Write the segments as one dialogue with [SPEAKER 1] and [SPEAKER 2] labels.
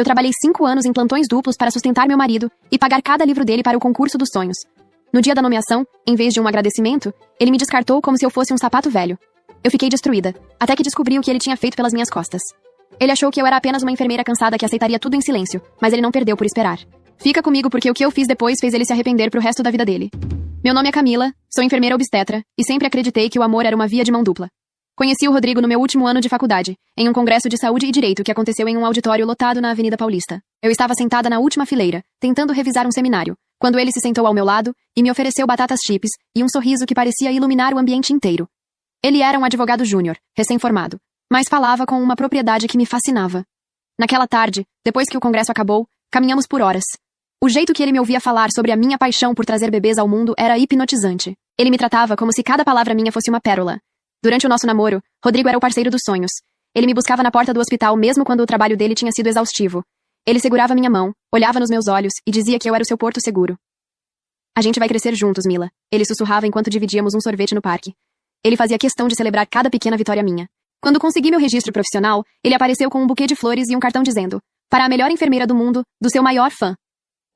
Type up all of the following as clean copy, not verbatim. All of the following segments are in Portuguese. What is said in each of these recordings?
[SPEAKER 1] Eu trabalhei 5 anos em plantões duplos para sustentar meu marido e pagar cada livro dele para o concurso dos sonhos. No dia da nomeação, em vez de um agradecimento, ele me descartou como se eu fosse um sapato velho. Eu fiquei destruída, até que descobri o que ele tinha feito pelas minhas costas. Ele achou que eu era apenas uma enfermeira cansada que aceitaria tudo em silêncio, mas ele não perdeu por esperar. Fica comigo porque o que eu fiz depois fez ele se arrepender pro resto da vida dele. Meu nome é Camila, sou enfermeira obstetra e sempre acreditei que o amor era uma via de mão dupla. Conheci o Rodrigo no meu último ano de faculdade, em um congresso de saúde e direito que aconteceu em um auditório lotado na Avenida Paulista. Eu estava sentada na última fileira, tentando revisar um seminário, quando ele se sentou ao meu lado e me ofereceu batatas chips e um sorriso que parecia iluminar o ambiente inteiro. Ele era um advogado júnior, recém-formado, mas falava com uma propriedade que me fascinava. Naquela tarde, depois que o congresso acabou, caminhamos por horas. O jeito que ele me ouvia falar sobre a minha paixão por trazer bebês ao mundo era hipnotizante. Ele me tratava como se cada palavra minha fosse uma pérola. Durante o nosso namoro, Rodrigo era o parceiro dos sonhos. Ele me buscava na porta do hospital mesmo quando o trabalho dele tinha sido exaustivo. Ele segurava minha mão, olhava nos meus olhos e dizia que eu era o seu porto seguro. A gente vai crescer juntos, Mila. Ele sussurrava enquanto dividíamos um sorvete no parque. Ele fazia questão de celebrar cada pequena vitória minha. Quando consegui meu registro profissional, ele apareceu com um buquê de flores e um cartão dizendo: para a melhor enfermeira do mundo, do seu maior fã.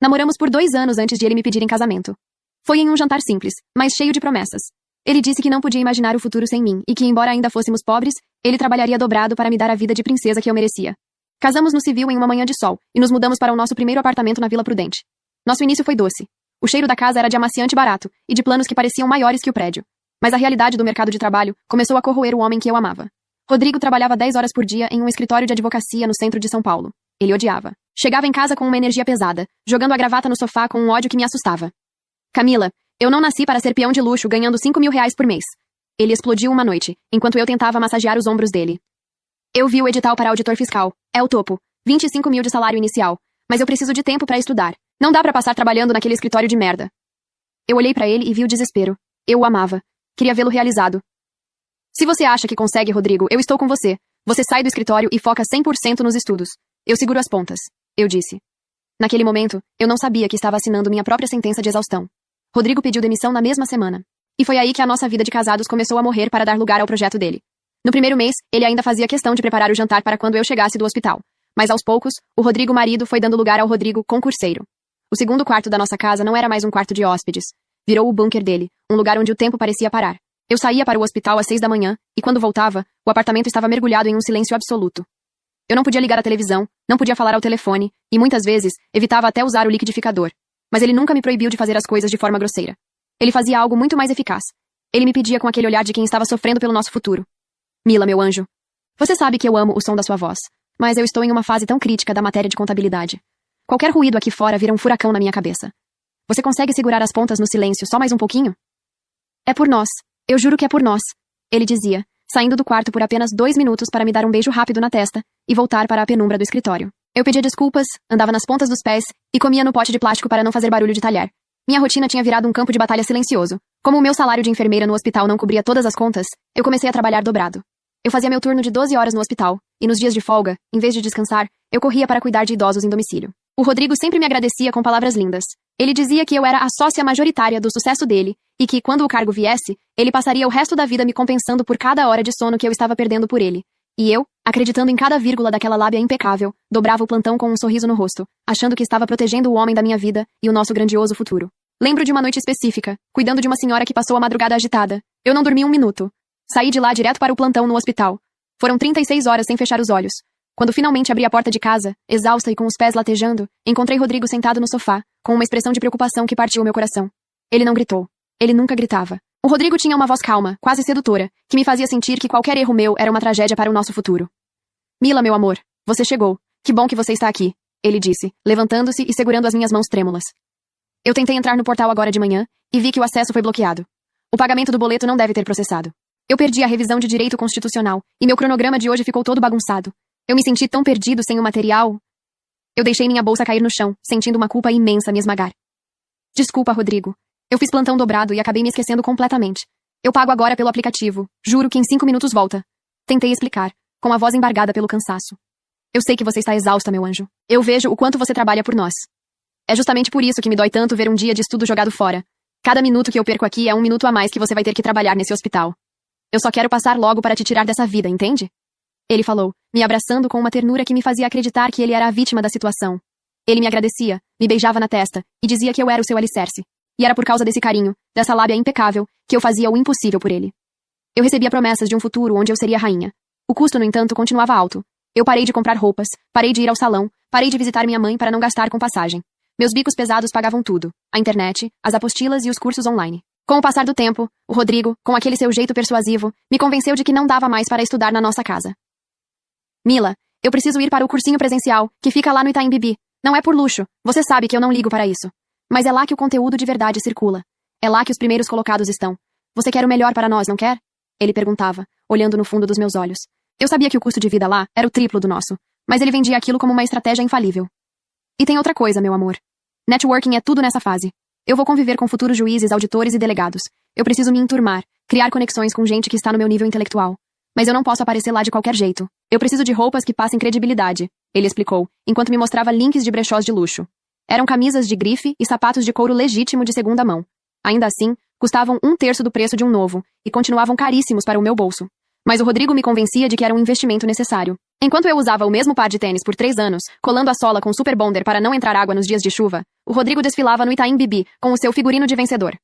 [SPEAKER 1] Namoramos por 2 anos antes de ele me pedir em casamento. Foi em um jantar simples, mas cheio de promessas. Ele disse que não podia imaginar o futuro sem mim e que, embora ainda fôssemos pobres, ele trabalharia dobrado para me dar a vida de princesa que eu merecia. Casamos no civil em uma manhã de sol e nos mudamos para o nosso primeiro apartamento na Vila Prudente. Nosso início foi doce. O cheiro da casa era de amaciante barato e de planos que pareciam maiores que o prédio. Mas a realidade do mercado de trabalho começou a corroer o homem que eu amava. Rodrigo trabalhava 10 horas por dia em um escritório de advocacia no centro de São Paulo. Ele odiava. Chegava em casa com uma energia pesada, jogando a gravata no sofá com um ódio que me assustava. Camila, eu não nasci para ser peão de luxo ganhando 5 mil reais por mês. Ele explodiu uma noite, enquanto eu tentava massagear os ombros dele. Eu vi o edital para auditor fiscal. É o topo. 25 mil de salário inicial. Mas eu preciso de tempo para estudar. Não dá para passar trabalhando naquele escritório de merda. Eu olhei para ele e vi o desespero. Eu o amava. Queria vê-lo realizado. Se você acha que consegue, Rodrigo, eu estou com você. Você sai do escritório e foca 100% nos estudos. Eu seguro as pontas. Eu disse. Naquele momento, eu não sabia que estava assinando minha própria sentença de exaustão. Rodrigo pediu demissão na mesma semana. E foi aí que a nossa vida de casados começou a morrer para dar lugar ao projeto dele. No primeiro mês, ele ainda fazia questão de preparar o jantar para quando eu chegasse do hospital. Mas aos poucos, o Rodrigo marido foi dando lugar ao Rodrigo concurseiro. O segundo quarto da nossa casa não era mais um quarto de hóspedes. Virou o bunker dele, um lugar onde o tempo parecia parar. Eu saía para o hospital às 6 da manhã, e quando voltava, o apartamento estava mergulhado em um silêncio absoluto. Eu não podia ligar a televisão, não podia falar ao telefone, e muitas vezes, evitava até usar o liquidificador. Mas ele nunca me proibiu de fazer as coisas de forma grosseira. Ele fazia algo muito mais eficaz. Ele me pedia com aquele olhar de quem estava sofrendo pelo nosso futuro. Mila, meu anjo. Você sabe que eu amo o som da sua voz, mas eu estou em uma fase tão crítica da matéria de contabilidade. Qualquer ruído aqui fora vira um furacão na minha cabeça. Você consegue segurar as pontas no silêncio só mais um pouquinho? É por nós. Eu juro que é por nós. Ele dizia, saindo do quarto por apenas 2 minutos para me dar um beijo rápido na testa e voltar para a penumbra do escritório. Eu pedia desculpas, andava nas pontas dos pés e comia no pote de plástico para não fazer barulho de talher. Minha rotina tinha virado um campo de batalha silencioso. Como o meu salário de enfermeira no hospital não cobria todas as contas, eu comecei a trabalhar dobrado. Eu fazia meu turno de 12 horas no hospital, e nos dias de folga, em vez de descansar, eu corria para cuidar de idosos em domicílio. O Rodrigo sempre me agradecia com palavras lindas. Ele dizia que eu era a sócia majoritária do sucesso dele, e que, quando o cargo viesse, ele passaria o resto da vida me compensando por cada hora de sono que eu estava perdendo por ele. E eu, acreditando em cada vírgula daquela lábia impecável, dobrava o plantão com um sorriso no rosto, achando que estava protegendo o homem da minha vida e o nosso grandioso futuro. Lembro de uma noite específica, cuidando de uma senhora que passou a madrugada agitada. Eu não dormi um minuto. Saí de lá direto para o plantão no hospital. Foram 36 horas sem fechar os olhos. Quando finalmente abri a porta de casa, exausta e com os pés latejando, encontrei Rodrigo sentado no sofá, com uma expressão de preocupação que partiu o meu coração. Ele não gritou. Ele nunca gritava. O Rodrigo tinha uma voz calma, quase sedutora, que me fazia sentir que qualquer erro meu era uma tragédia para o nosso futuro. Mila, meu amor, você chegou. Que bom que você está aqui, ele disse, levantando-se e segurando as minhas mãos trêmulas. Eu tentei entrar no portal agora de manhã e vi que o acesso foi bloqueado. O pagamento do boleto não deve ter processado. Eu perdi a revisão de direito constitucional e meu cronograma de hoje ficou todo bagunçado. Eu me senti tão perdido sem o material. Eu deixei minha bolsa cair no chão, sentindo uma culpa imensa me esmagar. Desculpa, Rodrigo. Eu fiz plantão dobrado e acabei me esquecendo completamente. Eu pago agora pelo aplicativo. Juro que em 5 minutos volta. Tentei explicar, com a voz embargada pelo cansaço. Eu sei que você está exausta, meu anjo. Eu vejo o quanto você trabalha por nós. É justamente por isso que me dói tanto ver um dia de estudo jogado fora. Cada minuto que eu perco aqui é um minuto a mais que você vai ter que trabalhar nesse hospital. Eu só quero passar logo para te tirar dessa vida, entende? Ele falou, me abraçando com uma ternura que me fazia acreditar que ele era a vítima da situação. Ele me agradecia, me beijava na testa e dizia que eu era o seu alicerce. E era por causa desse carinho, dessa lábia impecável, que eu fazia o impossível por ele. Eu recebia promessas de um futuro onde eu seria rainha. O custo, no entanto, continuava alto. Eu parei de comprar roupas, parei de ir ao salão, parei de visitar minha mãe para não gastar com passagem. Meus bicos pesados pagavam tudo: a internet, as apostilas e os cursos online. Com o passar do tempo, o Rodrigo, com aquele seu jeito persuasivo, me convenceu de que não dava mais para estudar na nossa casa. Mila, eu preciso ir para o cursinho presencial, que fica lá no Itaim Bibi. Não é por luxo, você sabe que eu não ligo para isso. Mas é lá que o conteúdo de verdade circula. É lá que os primeiros colocados estão. Você quer o melhor para nós, não quer? Ele perguntava, olhando no fundo dos meus olhos. Eu sabia que o custo de vida lá era o triplo do nosso, mas ele vendia aquilo como uma estratégia infalível. E tem outra coisa, meu amor. Networking é tudo nessa fase. Eu vou conviver com futuros juízes, auditores e delegados. Eu preciso me enturmar, criar conexões com gente que está no meu nível intelectual. Mas eu não posso aparecer lá de qualquer jeito. Eu preciso de roupas que passem credibilidade, ele explicou, enquanto me mostrava links de brechós de luxo. Eram camisas de grife e sapatos de couro legítimo de segunda mão. Ainda assim, custavam 1/3 do preço de um novo, e continuavam caríssimos para o meu bolso. Mas o Rodrigo me convencia de que era um investimento necessário. Enquanto eu usava o mesmo par de tênis por 3 anos, colando a sola com Super Bonder para não entrar água nos dias de chuva, o Rodrigo desfilava no Itaim Bibi com o seu figurino de vencedor.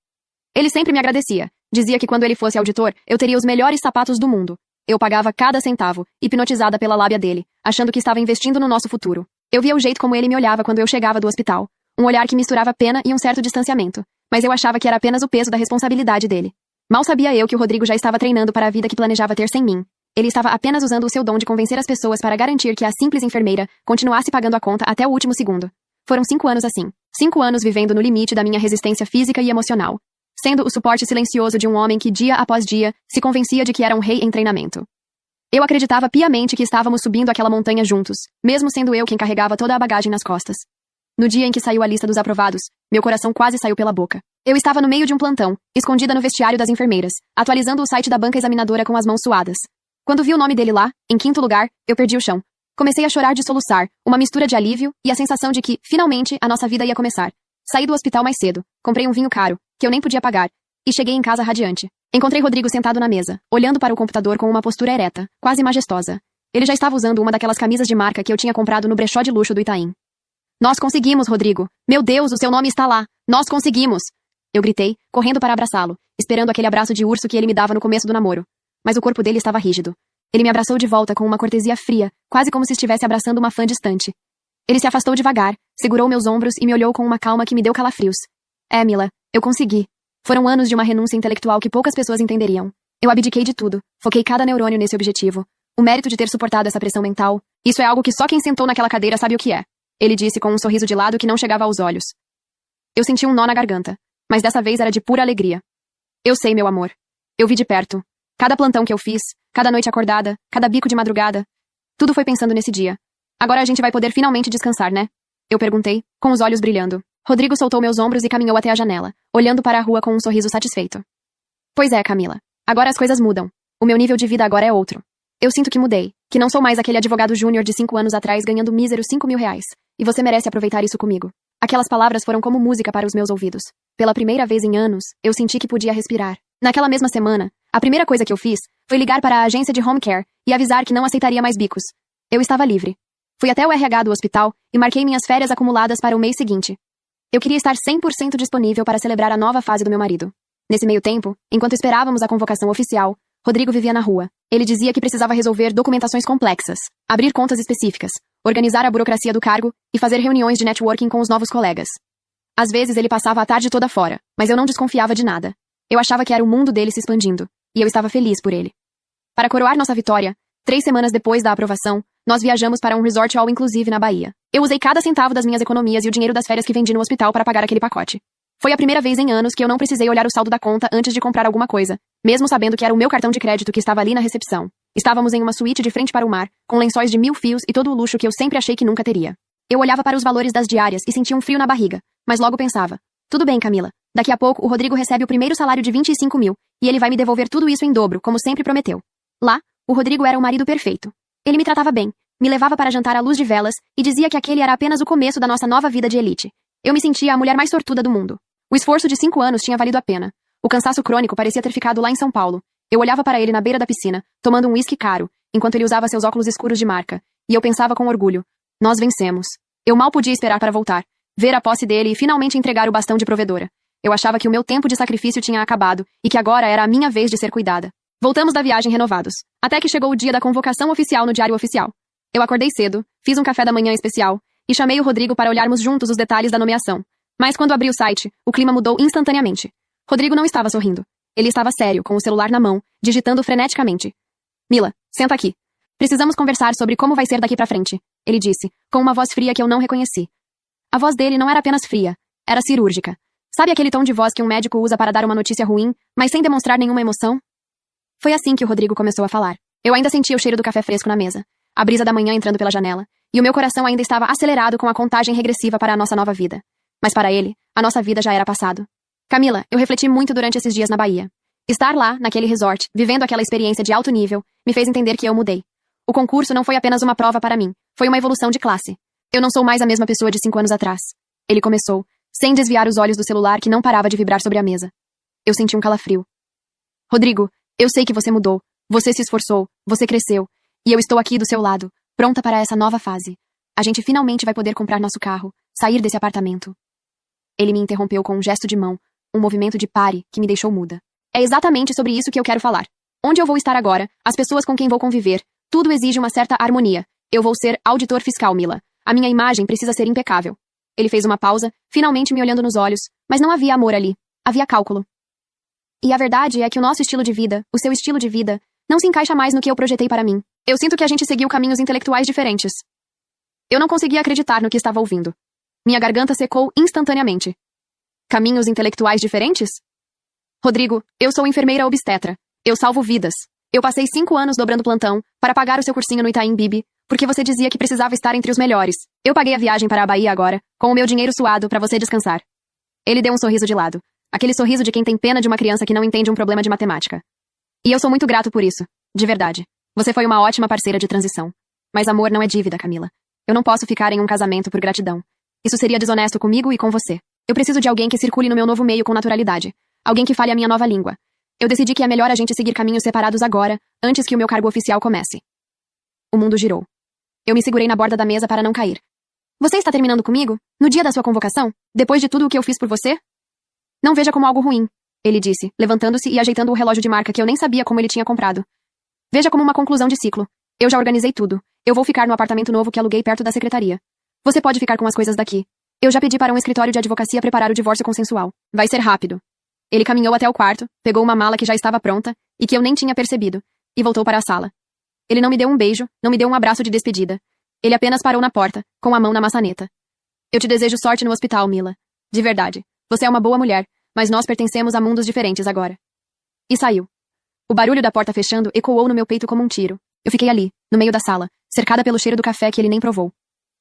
[SPEAKER 1] Ele sempre me agradecia. Dizia que quando ele fosse auditor, eu teria os melhores sapatos do mundo. Eu pagava cada centavo, hipnotizada pela lábia dele, achando que estava investindo no nosso futuro. Eu via o jeito como ele me olhava quando eu chegava do hospital. Um olhar que misturava pena e um certo distanciamento. Mas eu achava que era apenas o peso da responsabilidade dele. Mal sabia eu que o Rodrigo já estava treinando para a vida que planejava ter sem mim. Ele estava apenas usando o seu dom de convencer as pessoas para garantir que a simples enfermeira continuasse pagando a conta até o último segundo. Foram 5 anos assim. 5 anos vivendo no limite da minha resistência física e emocional. Sendo o suporte silencioso de um homem que, dia após dia, se convencia de que era um rei em treinamento. Eu acreditava piamente que estávamos subindo aquela montanha juntos, mesmo sendo eu quem carregava toda a bagagem nas costas. No dia em que saiu a lista dos aprovados, meu coração quase saiu pela boca. Eu estava no meio de um plantão, escondida no vestiário das enfermeiras, atualizando o site da banca examinadora com as mãos suadas. Quando vi o nome dele lá, em 5º lugar, eu perdi o chão. Comecei a chorar de soluçar, uma mistura de alívio e a sensação de que, finalmente, a nossa vida ia começar. Saí do hospital mais cedo, comprei um vinho caro, que eu nem podia pagar, e cheguei em casa radiante. Encontrei Rodrigo sentado na mesa, olhando para o computador com uma postura ereta, quase majestosa. Ele já estava usando uma daquelas camisas de marca que eu tinha comprado no brechó de luxo do Itaim. Nós conseguimos, Rodrigo! Meu Deus, o seu nome está lá! Nós conseguimos! Eu gritei, correndo para abraçá-lo, esperando aquele abraço de urso que ele me dava no começo do namoro. Mas o corpo dele estava rígido. Ele me abraçou de volta com uma cortesia fria, quase como se estivesse abraçando uma fã distante. Ele se afastou devagar, segurou meus ombros e me olhou com uma calma que me deu calafrios. É, Mila, eu consegui. Foram anos de uma renúncia intelectual que poucas pessoas entenderiam. Eu abdiquei de tudo, foquei cada neurônio nesse objetivo. O mérito de ter suportado essa pressão mental, isso é algo que só quem sentou naquela cadeira sabe o que é. Ele disse com um sorriso de lado que não chegava aos olhos. Eu senti um nó na garganta, mas dessa vez era de pura alegria. Eu sei, meu amor. Eu vi de perto. Cada plantão que eu fiz, cada noite acordada, cada bico de madrugada. Tudo foi pensando nesse dia. Agora a gente vai poder finalmente descansar, né? Eu perguntei, com os olhos brilhando. Rodrigo soltou meus ombros e caminhou até a janela, olhando para a rua com um sorriso satisfeito. Pois é, Camila. Agora as coisas mudam. O meu nível de vida agora é outro. Eu sinto que mudei, que não sou mais aquele advogado júnior de 5 anos atrás ganhando míseros 5.000 reais. E você merece aproveitar isso comigo. Aquelas palavras foram como música para os meus ouvidos. Pela primeira vez em anos, eu senti que podia respirar. Naquela mesma semana, a primeira coisa que eu fiz foi ligar para a agência de home care e avisar que não aceitaria mais bicos. Eu estava livre. Fui até o RH do hospital e marquei minhas férias acumuladas para o mês seguinte. Eu queria estar 100% disponível para celebrar a nova fase do meu marido. Nesse meio tempo, enquanto esperávamos a convocação oficial, Rodrigo vivia na rua. Ele dizia que precisava resolver documentações complexas, abrir contas específicas, organizar a burocracia do cargo e fazer reuniões de networking com os novos colegas. Às vezes ele passava a tarde toda fora, mas eu não desconfiava de nada. Eu achava que era o mundo dele se expandindo, e eu estava feliz por ele. Para coroar nossa vitória, 3 semanas depois da aprovação, nós viajamos para um resort all-inclusive na Bahia. Eu usei cada centavo das minhas economias e o dinheiro das férias que vendi no hospital para pagar aquele pacote. Foi a primeira vez em anos que eu não precisei olhar o saldo da conta antes de comprar alguma coisa, mesmo sabendo que era o meu cartão de crédito que estava ali na recepção. Estávamos em uma suíte de frente para o mar, com lençóis de 1000 fios e todo o luxo que eu sempre achei que nunca teria. Eu olhava para os valores das diárias e sentia um frio na barriga, mas logo pensava, tudo bem, Camila, daqui a pouco o Rodrigo recebe o primeiro salário de 25 mil, e ele vai me devolver tudo isso em dobro, como sempre prometeu. Lá, o Rodrigo era o marido perfeito. Ele me tratava bem, me levava para jantar à luz de velas e dizia que aquele era apenas o começo da nossa nova vida de elite. Eu me sentia a mulher mais sortuda do mundo. O esforço de 5 anos tinha valido a pena. O cansaço crônico parecia ter ficado lá em São Paulo. Eu olhava para ele na beira da piscina, tomando um uísque caro, enquanto ele usava seus óculos escuros de marca, e eu pensava com orgulho: nós vencemos. Eu mal podia esperar para voltar, ver a posse dele e finalmente entregar o bastão de provedora. Eu achava que o meu tempo de sacrifício tinha acabado e que agora era a minha vez de ser cuidada. Voltamos da viagem renovados, até que chegou o dia da convocação oficial no Diário Oficial. Eu acordei cedo, fiz um café da manhã especial e chamei o Rodrigo para olharmos juntos os detalhes da nomeação. Mas quando abri o site, o clima mudou instantaneamente. Rodrigo não estava sorrindo. Ele estava sério, com o celular na mão, digitando freneticamente. Mila, senta aqui. Precisamos conversar sobre como vai ser daqui pra frente, ele disse, com uma voz fria que eu não reconheci. A voz dele não era apenas fria, era cirúrgica. Sabe aquele tom de voz que um médico usa para dar uma notícia ruim, mas sem demonstrar nenhuma emoção? Foi assim que o Rodrigo começou a falar. Eu ainda sentia o cheiro do café fresco na mesa, a brisa da manhã entrando pela janela, e o meu coração ainda estava acelerado com a contagem regressiva para a nossa nova vida. Mas para ele, a nossa vida já era passado. Camila, eu refleti muito durante esses dias na Bahia. Estar lá, naquele resort, vivendo aquela experiência de alto nível, me fez entender que eu mudei. O concurso não foi apenas uma prova para mim, foi uma evolução de classe. Eu não sou mais a mesma pessoa de 5 anos atrás. Ele começou, sem desviar os olhos do celular que não parava de vibrar sobre a mesa. Eu senti um calafrio. Rodrigo, eu sei que você mudou, você se esforçou, você cresceu, e eu estou aqui do seu lado, pronta para essa nova fase. A gente finalmente vai poder comprar nosso carro, sair desse apartamento. Ele me interrompeu com um gesto de mão, um movimento de pare que me deixou muda. É exatamente sobre isso que eu quero falar. Onde eu vou estar agora, as pessoas com quem vou conviver, tudo exige uma certa harmonia. Eu vou ser auditor fiscal, Mila. A minha imagem precisa ser impecável. Ele fez uma pausa, finalmente me olhando nos olhos, mas não havia amor ali. Havia cálculo. E a verdade é que o nosso estilo de vida, o seu estilo de vida, não se encaixa mais no que eu projetei para mim. Eu sinto que a gente seguiu caminhos intelectuais diferentes. Eu não conseguia acreditar no que estava ouvindo. Minha garganta secou instantaneamente. Caminhos intelectuais diferentes? Rodrigo, eu sou enfermeira obstetra. Eu salvo vidas. Eu passei 5 anos dobrando plantão para pagar o seu cursinho no Itaim Bibi, porque você dizia que precisava estar entre os melhores. Eu paguei a viagem para a Bahia agora, com o meu dinheiro suado para você descansar. Ele deu um sorriso de lado. Aquele sorriso de quem tem pena de uma criança que não entende um problema de matemática. E eu sou muito grato por isso. De verdade. Você foi uma ótima parceira de transição. Mas amor não é dívida, Camila. Eu não posso ficar em um casamento por gratidão. Isso seria desonesto comigo e com você. Eu preciso de alguém que circule no meu novo meio com naturalidade. Alguém que fale a minha nova língua. Eu decidi que é melhor a gente seguir caminhos separados agora, antes que o meu cargo oficial comece. O mundo girou. Eu me segurei na borda da mesa para não cair. Você está terminando comigo? No dia da sua convocação? Depois de tudo o que eu fiz por você? Não veja como algo ruim, ele disse, levantando-se e ajeitando o relógio de marca que eu nem sabia como ele tinha comprado. Veja como uma conclusão de ciclo. Eu já organizei tudo. Eu vou ficar no apartamento novo que aluguei perto da secretaria. Você pode ficar com as coisas daqui. Eu já pedi para um escritório de advocacia preparar o divórcio consensual. Vai ser rápido. Ele caminhou até o quarto, pegou uma mala que já estava pronta, e que eu nem tinha percebido, e voltou para a sala. Ele não me deu um beijo, não me deu um abraço de despedida. Ele apenas parou na porta, com a mão na maçaneta. Eu te desejo sorte no hospital, Mila. De verdade. Você é uma boa mulher, mas nós pertencemos a mundos diferentes agora. E saiu. O barulho da porta fechando ecoou no meu peito como um tiro. Eu fiquei ali, no meio da sala, cercada pelo cheiro do café que ele nem provou.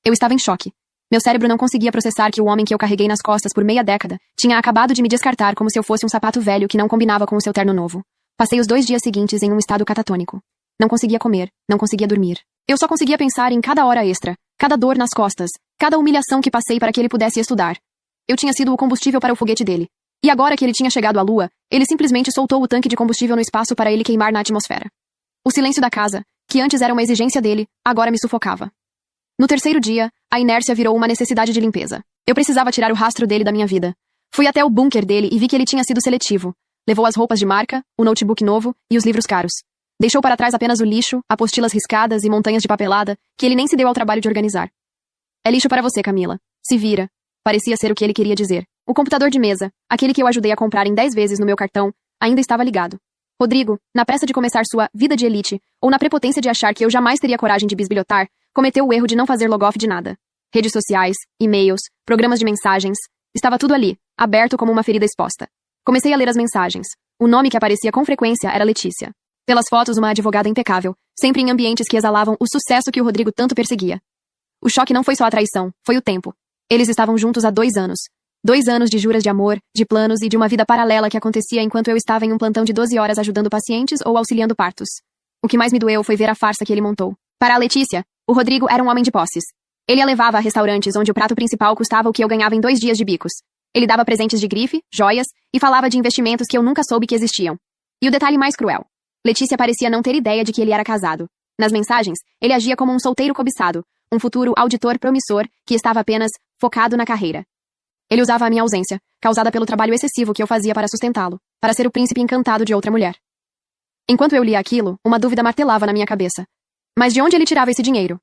[SPEAKER 1] Eu estava em choque. Meu cérebro não conseguia processar que o homem que eu carreguei nas costas por meia década tinha acabado de me descartar como se eu fosse um sapato velho que não combinava com o seu terno novo. Passei os 2 dias seguintes em um estado catatônico. Não conseguia comer, não conseguia dormir. Eu só conseguia pensar em cada hora extra, cada dor nas costas, cada humilhação que passei para que ele pudesse estudar. Eu tinha sido o combustível para o foguete dele. E agora que ele tinha chegado à Lua, ele simplesmente soltou o tanque de combustível no espaço para ele queimar na atmosfera. O silêncio da casa, que antes era uma exigência dele, agora me sufocava. No 3º dia, a inércia virou uma necessidade de limpeza. Eu precisava tirar o rastro dele da minha vida. Fui até o bunker dele e vi que ele tinha sido seletivo. Levou as roupas de marca, o notebook novo e os livros caros. Deixou para trás apenas o lixo, apostilas riscadas e montanhas de papelada que ele nem se deu ao trabalho de organizar. É lixo para você, Camila. Se vira. Parecia ser o que ele queria dizer. O computador de mesa, aquele que eu ajudei a comprar em 10 vezes no meu cartão, ainda estava ligado. Rodrigo, na pressa de começar sua vida de elite, ou na prepotência de achar que eu jamais teria coragem de bisbilhotar, cometeu o erro de não fazer logoff de nada. Redes sociais, e-mails, programas de mensagens, estava tudo ali, aberto como uma ferida exposta. Comecei a ler as mensagens. O nome que aparecia com frequência era Letícia. Pelas fotos, uma advogada impecável, sempre em ambientes que exalavam o sucesso que o Rodrigo tanto perseguia. O choque não foi só a traição, foi o tempo. Eles estavam juntos há 2 anos. 2 anos de juras de amor, de planos e de uma vida paralela que acontecia enquanto eu estava em um plantão de 12 horas ajudando pacientes ou auxiliando partos. O que mais me doeu foi ver a farsa que ele montou. Para a Letícia, o Rodrigo era um homem de posses. Ele a levava a restaurantes onde o prato principal custava o que eu ganhava em 2 dias de bicos. Ele dava presentes de grife, joias e falava de investimentos que eu nunca soube que existiam. E o detalhe mais cruel. Letícia parecia não ter ideia de que ele era casado. Nas mensagens, ele agia como um solteiro cobiçado, um futuro auditor promissor que estava apenas focado na carreira. Ele usava a minha ausência, causada pelo trabalho excessivo que eu fazia para sustentá-lo, para ser o príncipe encantado de outra mulher. Enquanto eu lia aquilo, uma dúvida martelava na minha cabeça. Mas de onde ele tirava esse dinheiro?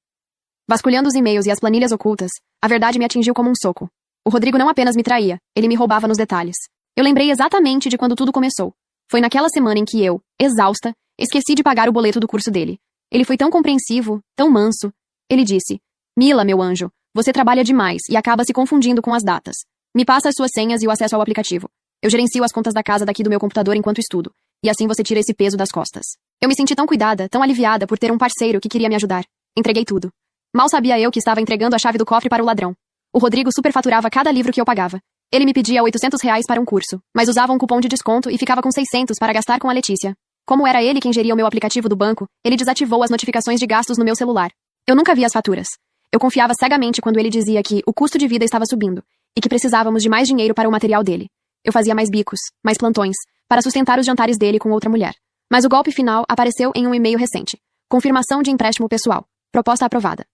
[SPEAKER 1] Vasculhando os e-mails e as planilhas ocultas, a verdade me atingiu como um soco. O Rodrigo não apenas me traía, ele me roubava nos detalhes. Eu lembrei exatamente de quando tudo começou. Foi naquela semana em que eu, exausta, esqueci de pagar o boleto do curso dele. Ele foi tão compreensivo, tão manso. Ele disse: Mila, meu anjo, você trabalha demais e acaba se confundindo com as datas. Me passa as suas senhas e o acesso ao aplicativo. Eu gerencio as contas da casa daqui do meu computador enquanto estudo. E assim você tira esse peso das costas. Eu me senti tão cuidada, tão aliviada por ter um parceiro que queria me ajudar. Entreguei tudo. Mal sabia eu que estava entregando a chave do cofre para o ladrão. O Rodrigo superfaturava cada livro que eu pagava. Ele me pedia R$ 800 para um curso, mas usava um cupom de desconto e ficava com 600 para gastar com a Letícia. Como era ele quem geria o meu aplicativo do banco, ele desativou as notificações de gastos no meu celular. Eu nunca vi as faturas. Eu confiava cegamente quando ele dizia que o custo de vida estava subindo e que precisávamos de mais dinheiro para o material dele. Eu fazia mais bicos, mais plantões, para sustentar os jantares dele com outra mulher. Mas o golpe final apareceu em um e-mail recente. Confirmação de empréstimo pessoal. Proposta aprovada.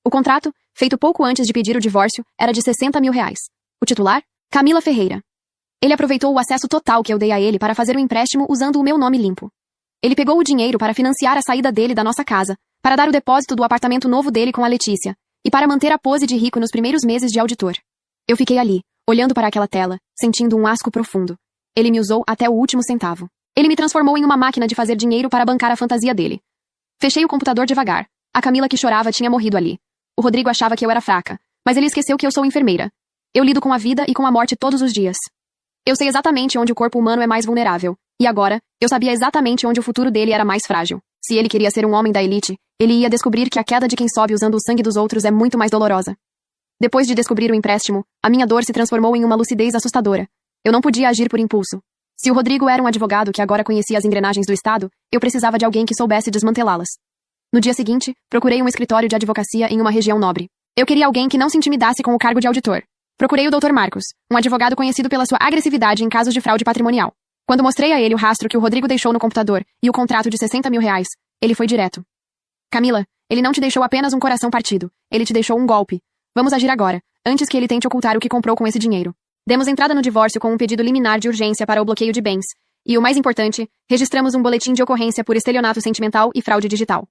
[SPEAKER 1] O contrato, feito pouco antes de pedir o divórcio, era de R$ 60.000. O titular? Camila Ferreira. Ele aproveitou o acesso total que eu dei a ele para fazer o empréstimo usando o meu nome limpo. Ele pegou o dinheiro para financiar a saída dele da nossa casa, para dar o depósito do apartamento novo dele com a Letícia, e para manter a pose de rico nos primeiros meses de auditor. Eu fiquei ali, olhando para aquela tela, sentindo um asco profundo. Ele me usou até o último centavo. Ele me transformou em uma máquina de fazer dinheiro para bancar a fantasia dele. Fechei o computador devagar. A Camila que chorava tinha morrido ali. O Rodrigo achava que eu era fraca, mas ele esqueceu que eu sou enfermeira. Eu lido com a vida e com a morte todos os dias. Eu sei exatamente onde o corpo humano é mais vulnerável. E agora, eu sabia exatamente onde o futuro dele era mais frágil. Se ele queria ser um homem da elite, ele ia descobrir que a queda de quem sobe usando o sangue dos outros é muito mais dolorosa. Depois de descobrir o empréstimo, a minha dor se transformou em uma lucidez assustadora. Eu não podia agir por impulso. Se o Rodrigo era um advogado que agora conhecia as engrenagens do Estado, eu precisava de alguém que soubesse desmantelá-las. No dia seguinte, procurei um escritório de advocacia em uma região nobre. Eu queria alguém que não se intimidasse com o cargo de auditor. Procurei o Dr. Marcos, um advogado conhecido pela sua agressividade em casos de fraude patrimonial. Quando mostrei a ele o rastro que o Rodrigo deixou no computador e o contrato de R$ 60.000, ele foi direto. Camila, ele não te deixou apenas um coração partido. Ele te deixou um golpe. Vamos agir agora, antes que ele tente ocultar o que comprou com esse dinheiro. Demos entrada no divórcio com um pedido liminar de urgência para o bloqueio de bens. E o mais importante, registramos um boletim de ocorrência por estelionato sentimental e fraude digital.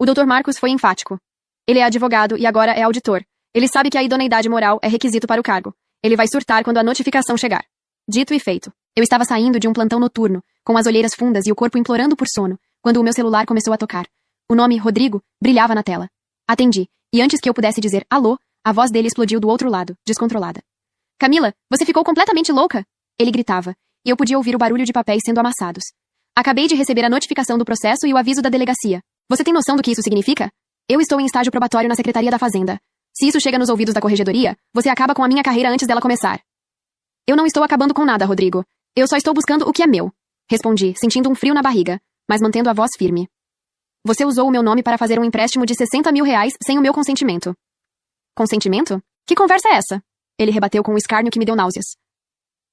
[SPEAKER 1] O Dr. Marcos foi enfático. Ele é advogado e agora é auditor. Ele sabe que a idoneidade moral é requisito para o cargo. Ele vai surtar quando a notificação chegar. Dito e feito. Eu estava saindo de um plantão noturno, com as olheiras fundas e o corpo implorando por sono, quando o meu celular começou a tocar. O nome Rodrigo brilhava na tela. Atendi, e antes que eu pudesse dizer alô, a voz dele explodiu do outro lado, descontrolada. Camila, você ficou completamente louca? Ele gritava, e eu podia ouvir o barulho de papéis sendo amassados. Acabei de receber a notificação do processo e o aviso da delegacia. Você tem noção do que isso significa? Eu estou em estágio probatório na Secretaria da Fazenda. Se isso chega nos ouvidos da corregedoria, você acaba com a minha carreira antes dela começar. Eu não estou acabando com nada, Rodrigo. Eu só estou buscando o que é meu. Respondi, sentindo um frio na barriga, mas mantendo a voz firme. Você usou o meu nome para fazer um empréstimo de R$ 60.000 sem o meu consentimento. Consentimento? Que conversa é essa? Ele rebateu com um escárnio que me deu náuseas.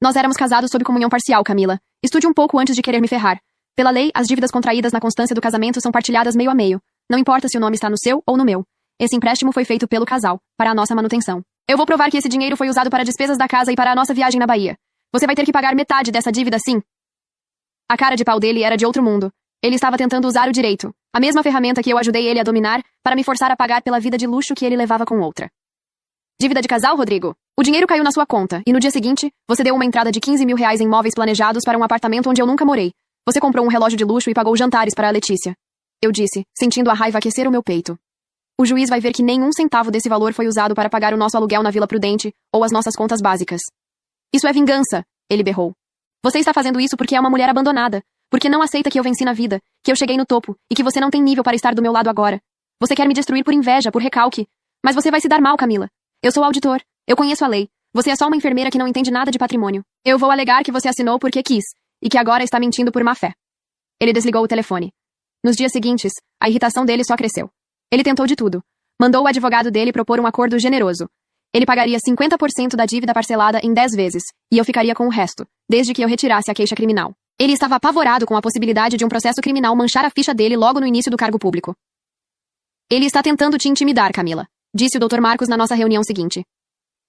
[SPEAKER 1] Nós éramos casados sob comunhão parcial, Camila. Estude um pouco antes de querer me ferrar. Pela lei, as dívidas contraídas na constância do casamento são partilhadas meio a meio. Não importa se o nome está no seu ou no meu. Esse empréstimo foi feito pelo casal, para a nossa manutenção. Eu vou provar que esse dinheiro foi usado para despesas da casa e para a nossa viagem na Bahia. Você vai ter que pagar metade dessa dívida, sim. A cara de pau dele era de outro mundo. Ele estava tentando usar o direito, a mesma ferramenta que eu ajudei ele a dominar, para me forçar a pagar pela vida de luxo que ele levava com outra. Dívida de casal, Rodrigo? O dinheiro caiu na sua conta, e no dia seguinte, você deu uma entrada de R$ 15.000 em móveis planejados para um apartamento onde eu nunca morei. Você comprou um relógio de luxo e pagou jantares para a Letícia. Eu disse, sentindo a raiva aquecer o meu peito. O juiz vai ver que nenhum centavo desse valor foi usado para pagar o nosso aluguel na Vila Prudente ou as nossas contas básicas. Isso é vingança, ele berrou. Você está fazendo isso porque é uma mulher abandonada, porque não aceita que eu venci na vida, que eu cheguei no topo e que você não tem nível para estar do meu lado agora. Você quer me destruir por inveja, por recalque. Mas você vai se dar mal, Camila. Eu sou auditor. Eu conheço a lei. Você é só uma enfermeira que não entende nada de patrimônio. Eu vou alegar que você assinou porque quis e que agora está mentindo por má fé. Ele desligou o telefone. Nos dias seguintes, a irritação dele só cresceu. Ele tentou de tudo. Mandou o advogado dele propor um acordo generoso. Ele pagaria 50% da dívida parcelada em 10 vezes, e eu ficaria com o resto, desde que eu retirasse a queixa criminal. Ele estava apavorado com a possibilidade de um processo criminal manchar a ficha dele logo no início do cargo público. Ele está tentando te intimidar, Camila, disse o Dr. Marcos na nossa reunião seguinte.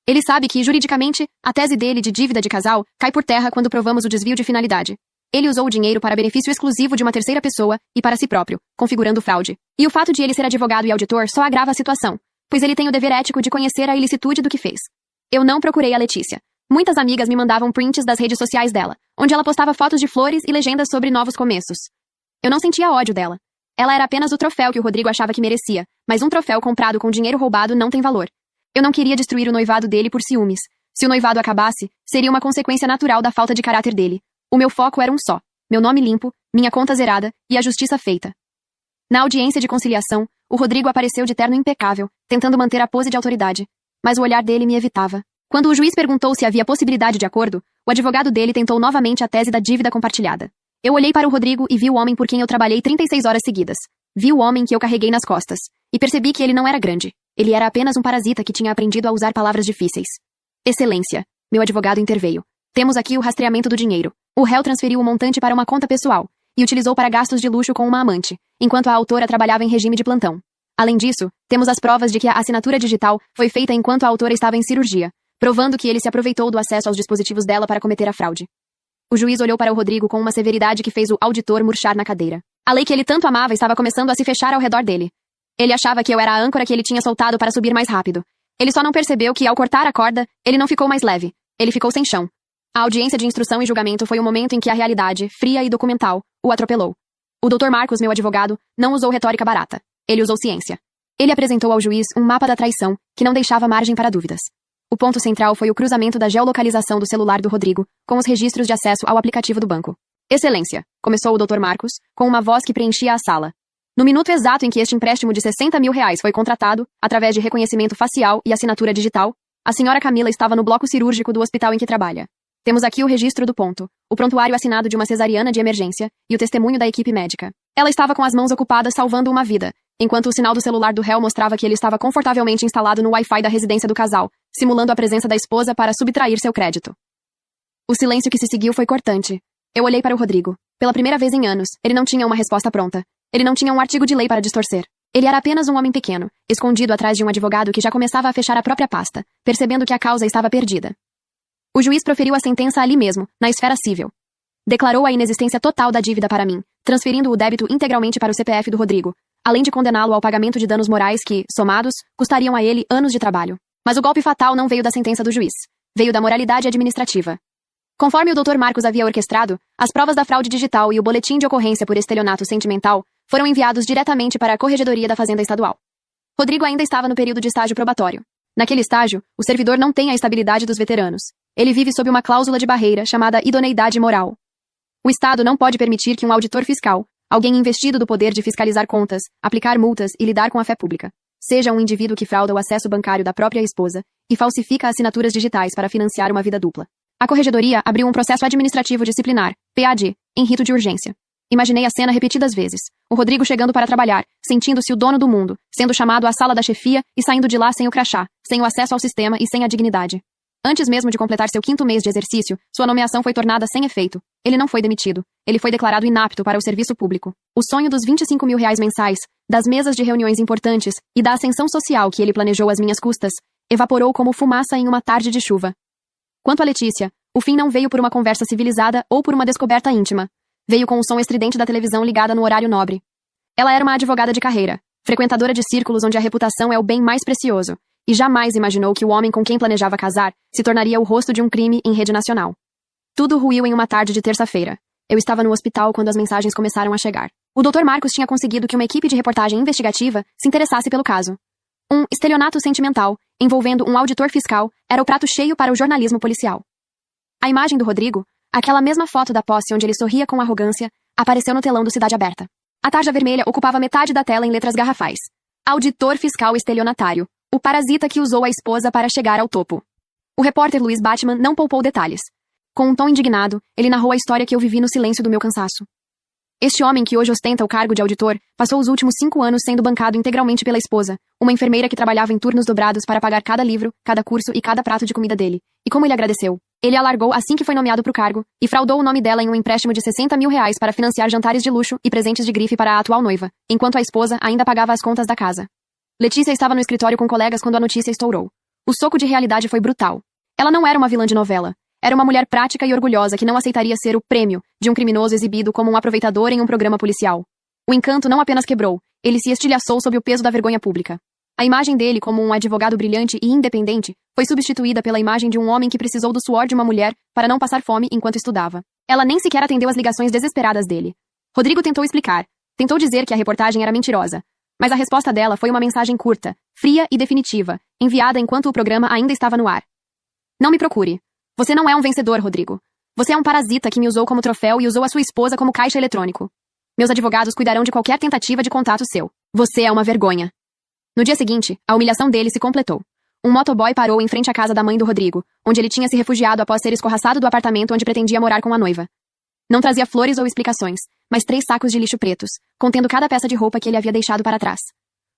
[SPEAKER 1] Ele sabe que, juridicamente, a tese dele de dívida de casal cai por terra quando provamos o desvio de finalidade. Ele usou o dinheiro para benefício exclusivo de uma terceira pessoa e para si próprio, configurando fraude. E o fato de ele ser advogado e auditor só agrava a situação, pois ele tem o dever ético de conhecer a ilicitude do que fez. Eu não procurei a Letícia. Muitas amigas me mandavam prints das redes sociais dela, onde ela postava fotos de flores e legendas sobre novos começos. Eu não sentia ódio dela. Ela era apenas o troféu que o Rodrigo achava que merecia, mas um troféu comprado com dinheiro roubado não tem valor. Eu não queria destruir o noivado dele por ciúmes. Se o noivado acabasse, seria uma consequência natural da falta de caráter dele. O meu foco era um só: meu nome limpo, minha conta zerada e a justiça feita. Na audiência de conciliação, o Rodrigo apareceu de terno impecável, tentando manter a pose de autoridade. Mas o olhar dele me evitava. Quando o juiz perguntou se havia possibilidade de acordo, o advogado dele tentou novamente a tese da dívida compartilhada. Eu olhei para o Rodrigo e vi o homem por quem eu trabalhei 36 horas seguidas. Vi o homem que eu carreguei nas costas. E percebi que ele não era grande. Ele era apenas um parasita que tinha aprendido a usar palavras difíceis. Excelência. Meu advogado interveio. Temos aqui o rastreamento do dinheiro. O réu transferiu o montante para uma conta pessoal e utilizou para gastos de luxo com uma amante, enquanto a autora trabalhava em regime de plantão. Além disso, temos as provas de que a assinatura digital foi feita enquanto a autora estava em cirurgia, provando que ele se aproveitou do acesso aos dispositivos dela para cometer a fraude. O juiz olhou para o Rodrigo com uma severidade que fez o auditor murchar na cadeira. A lei que ele tanto amava estava começando a se fechar ao redor dele. Ele achava que eu era a âncora que ele tinha soltado para subir mais rápido. Ele só não percebeu que, ao cortar a corda, ele não ficou mais leve. Ele ficou sem chão. A audiência de instrução e julgamento foi o momento em que a realidade, fria e documental, o atropelou. O Dr. Marcos, meu advogado, não usou retórica barata. Ele usou ciência. Ele apresentou ao juiz um mapa da traição que não deixava margem para dúvidas. O ponto central foi o cruzamento da geolocalização do celular do Rodrigo com os registros de acesso ao aplicativo do banco. Excelência, começou o Dr. Marcos, com uma voz que preenchia a sala. No minuto exato em que este empréstimo de R$60 mil foi contratado, através de reconhecimento facial e assinatura digital, a senhora Camila estava no bloco cirúrgico do hospital em que trabalha. Temos aqui o registro do ponto, o prontuário assinado de uma cesariana de emergência e o testemunho da equipe médica. Ela estava com as mãos ocupadas salvando uma vida, enquanto o sinal do celular do réu mostrava que ele estava confortavelmente instalado no Wi-Fi da residência do casal, simulando a presença da esposa para subtrair seu crédito. O silêncio que se seguiu foi cortante. Eu olhei para o Rodrigo. Pela primeira vez em anos, ele não tinha uma resposta pronta. Ele não tinha um artigo de lei para distorcer. Ele era apenas um homem pequeno, escondido atrás de um advogado que já começava a fechar a própria pasta, percebendo que a causa estava perdida. O juiz proferiu a sentença ali mesmo, na esfera civil. Declarou a inexistência total da dívida para mim, transferindo o débito integralmente para o CPF do Rodrigo, além de condená-lo ao pagamento de danos morais que, somados, custariam a ele anos de trabalho. Mas o golpe fatal não veio da sentença do juiz. Veio da moralidade administrativa. Conforme o Dr. Marcos havia orquestrado, as provas da fraude digital e o boletim de ocorrência por estelionato sentimental foram enviados diretamente para a Corregedoria da Fazenda Estadual. Rodrigo ainda estava no período de estágio probatório. Naquele estágio, o servidor não tem a estabilidade dos veteranos. Ele vive sob uma cláusula de barreira chamada idoneidade moral. O Estado não pode permitir que um auditor fiscal, alguém investido do poder de fiscalizar contas, aplicar multas e lidar com a fé pública, seja um indivíduo que frauda o acesso bancário da própria esposa e falsifica assinaturas digitais para financiar uma vida dupla. A Corregedoria abriu um processo administrativo disciplinar, PAD, em rito de urgência. Imaginei a cena repetidas vezes. O Rodrigo chegando para trabalhar, sentindo-se o dono do mundo, sendo chamado à sala da chefia e saindo de lá sem o crachá, sem o acesso ao sistema e sem a dignidade. Antes mesmo de completar seu 5º mês de exercício, sua nomeação foi tornada sem efeito. Ele não foi demitido. Ele foi declarado inapto para o serviço público. O sonho dos R$25 mil mensais, das mesas de reuniões importantes e da ascensão social que ele planejou às minhas custas, evaporou como fumaça em uma tarde de chuva. Quanto a Letícia, o fim não veio por uma conversa civilizada ou por uma descoberta íntima. Veio com o som estridente da televisão ligada no horário nobre. Ela era uma advogada de carreira, frequentadora de círculos onde a reputação é o bem mais precioso, e jamais imaginou que o homem com quem planejava casar se tornaria o rosto de um crime em rede nacional. Tudo ruiu em uma tarde de terça-feira. Eu estava no hospital quando as mensagens começaram a chegar. O Dr. Marcos tinha conseguido que uma equipe de reportagem investigativa se interessasse pelo caso. Um estelionato sentimental, envolvendo um auditor fiscal, era o prato cheio para o jornalismo policial. A imagem do Rodrigo, aquela mesma foto da posse onde ele sorria com arrogância, apareceu no telão do Cidade Aberta. A tarja vermelha ocupava metade da tela em letras garrafais. Auditor fiscal estelionatário, o parasita que usou a esposa para chegar ao topo. O repórter Luiz Batman não poupou detalhes. Com um tom indignado, ele narrou a história que eu vivi no silêncio do meu cansaço. Este homem que hoje ostenta o cargo de auditor passou os últimos 5 anos sendo bancado integralmente pela esposa, uma enfermeira que trabalhava em turnos dobrados para pagar cada livro, cada curso e cada prato de comida dele. E como ele agradeceu? Ele a largou assim que foi nomeado para o cargo e fraudou o nome dela em um empréstimo de 60 mil reais para financiar jantares de luxo e presentes de grife para a atual noiva, enquanto a esposa ainda pagava as contas da casa. Letícia estava no escritório com colegas quando a notícia estourou. O soco de realidade foi brutal. Ela não era uma vilã de novela. Era uma mulher prática e orgulhosa que não aceitaria ser o prêmio de um criminoso exibido como um aproveitador em um programa policial. O encanto não apenas quebrou, ele se estilhaçou sob o peso da vergonha pública. A imagem dele como um advogado brilhante e independente foi substituída pela imagem de um homem que precisou do suor de uma mulher para não passar fome enquanto estudava. Ela nem sequer atendeu às ligações desesperadas dele. Rodrigo tentou explicar. Tentou dizer que a reportagem era mentirosa. Mas a resposta dela foi uma mensagem curta, fria e definitiva, enviada enquanto o programa ainda estava no ar. Não me procure. Você não é um vencedor, Rodrigo. Você é um parasita que me usou como troféu e usou a sua esposa como caixa eletrônico. Meus advogados cuidarão de qualquer tentativa de contato seu. Você é uma vergonha. No dia seguinte, a humilhação dele se completou. Um motoboy parou em frente à casa da mãe do Rodrigo, onde ele tinha se refugiado após ser escorraçado do apartamento onde pretendia morar com a noiva. Não trazia flores ou explicações, mas 3 sacos de lixo pretos, contendo cada peça de roupa que ele havia deixado para trás.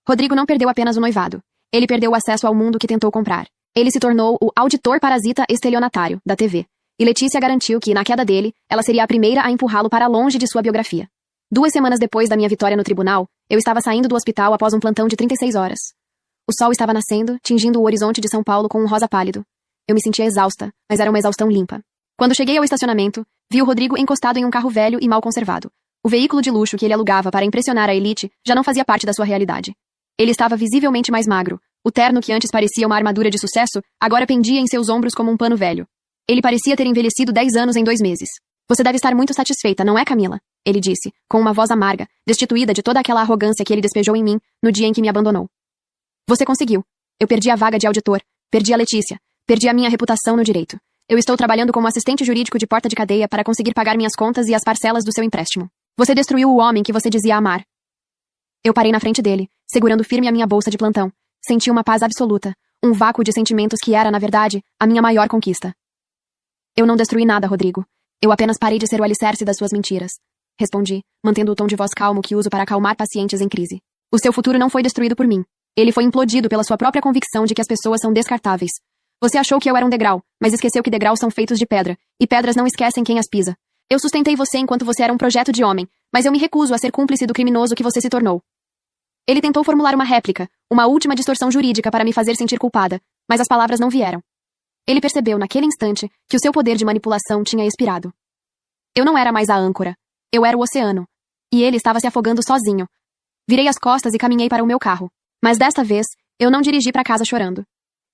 [SPEAKER 1] Rodrigo não perdeu apenas o noivado. Ele perdeu o acesso ao mundo que tentou comprar. Ele se tornou o auditor parasita estelionatário da TV. E Letícia garantiu que, na queda dele, ela seria a primeira a empurrá-lo para longe de sua biografia. 2 semanas depois da minha vitória no tribunal, eu estava saindo do hospital após um plantão de 36 horas. O sol estava nascendo, tingindo o horizonte de São Paulo com um rosa pálido. Eu me sentia exausta, mas era uma exaustão limpa. Quando cheguei ao estacionamento, vi o Rodrigo encostado em um carro velho e mal conservado. O veículo de luxo que ele alugava para impressionar a elite já não fazia parte da sua realidade. Ele estava visivelmente mais magro. O terno que antes parecia uma armadura de sucesso, agora pendia em seus ombros como um pano velho. Ele parecia ter envelhecido 10 anos em 2 meses. Você deve estar muito satisfeita, não é, Camila? Ele disse, com uma voz amarga, destituída de toda aquela arrogância que ele despejou em mim no dia em que me abandonou. Você conseguiu. Eu perdi a vaga de auditor, perdi a Letícia, perdi a minha reputação no direito. Eu estou trabalhando como assistente jurídico de porta de cadeia para conseguir pagar minhas contas e as parcelas do seu empréstimo. Você destruiu o homem que você dizia amar. Eu parei na frente dele, segurando firme a minha bolsa de plantão. Senti uma paz absoluta, um vácuo de sentimentos que era, na verdade, a minha maior conquista. Eu não destruí nada, Rodrigo. Eu apenas parei de ser o alicerce das suas mentiras. Respondi, mantendo o tom de voz calmo que uso para acalmar pacientes em crise. O seu futuro não foi destruído por mim. Ele foi implodido pela sua própria convicção de que as pessoas são descartáveis. Você achou que eu era um degrau, mas esqueceu que degraus são feitos de pedra, e pedras não esquecem quem as pisa. Eu sustentei você enquanto você era um projeto de homem, mas eu me recuso a ser cúmplice do criminoso que você se tornou. Ele tentou formular uma réplica, uma última distorção jurídica para me fazer sentir culpada, mas as palavras não vieram. Ele percebeu naquele instante que o seu poder de manipulação tinha expirado. Eu não era mais a âncora. Eu era o oceano. E ele estava se afogando sozinho. Virei as costas e caminhei para o meu carro. Mas desta vez, eu não dirigi para casa chorando.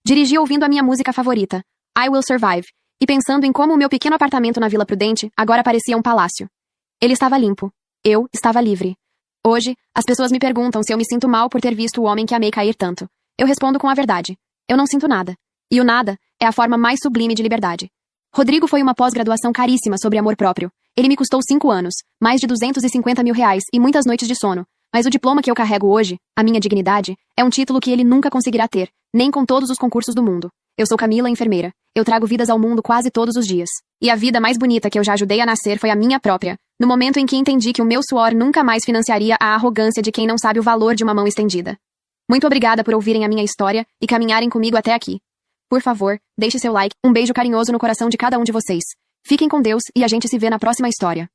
[SPEAKER 1] Dirigi ouvindo a minha música favorita, I Will Survive, e pensando em como o meu pequeno apartamento na Vila Prudente agora parecia um palácio. Ele estava limpo. Eu estava livre. Hoje, as pessoas me perguntam se eu me sinto mal por ter visto o homem que amei cair tanto. Eu respondo com a verdade. Eu não sinto nada. E o nada é a forma mais sublime de liberdade. Rodrigo foi uma pós-graduação caríssima sobre amor próprio. Ele me custou 5 anos, mais de 250 mil reais e muitas noites de sono. Mas o diploma que eu carrego hoje, a minha dignidade, é um título que ele nunca conseguirá ter, nem com todos os concursos do mundo. Eu sou Camila, enfermeira. Eu trago vidas ao mundo quase todos os dias. E a vida mais bonita que eu já ajudei a nascer foi a minha própria, no momento em que entendi que o meu suor nunca mais financiaria a arrogância de quem não sabe o valor de uma mão estendida. Muito obrigada por ouvirem a minha história e caminharem comigo até aqui. Por favor, deixe seu like, um beijo carinhoso no coração de cada um de vocês. Fiquem com Deus e a gente se vê na próxima história.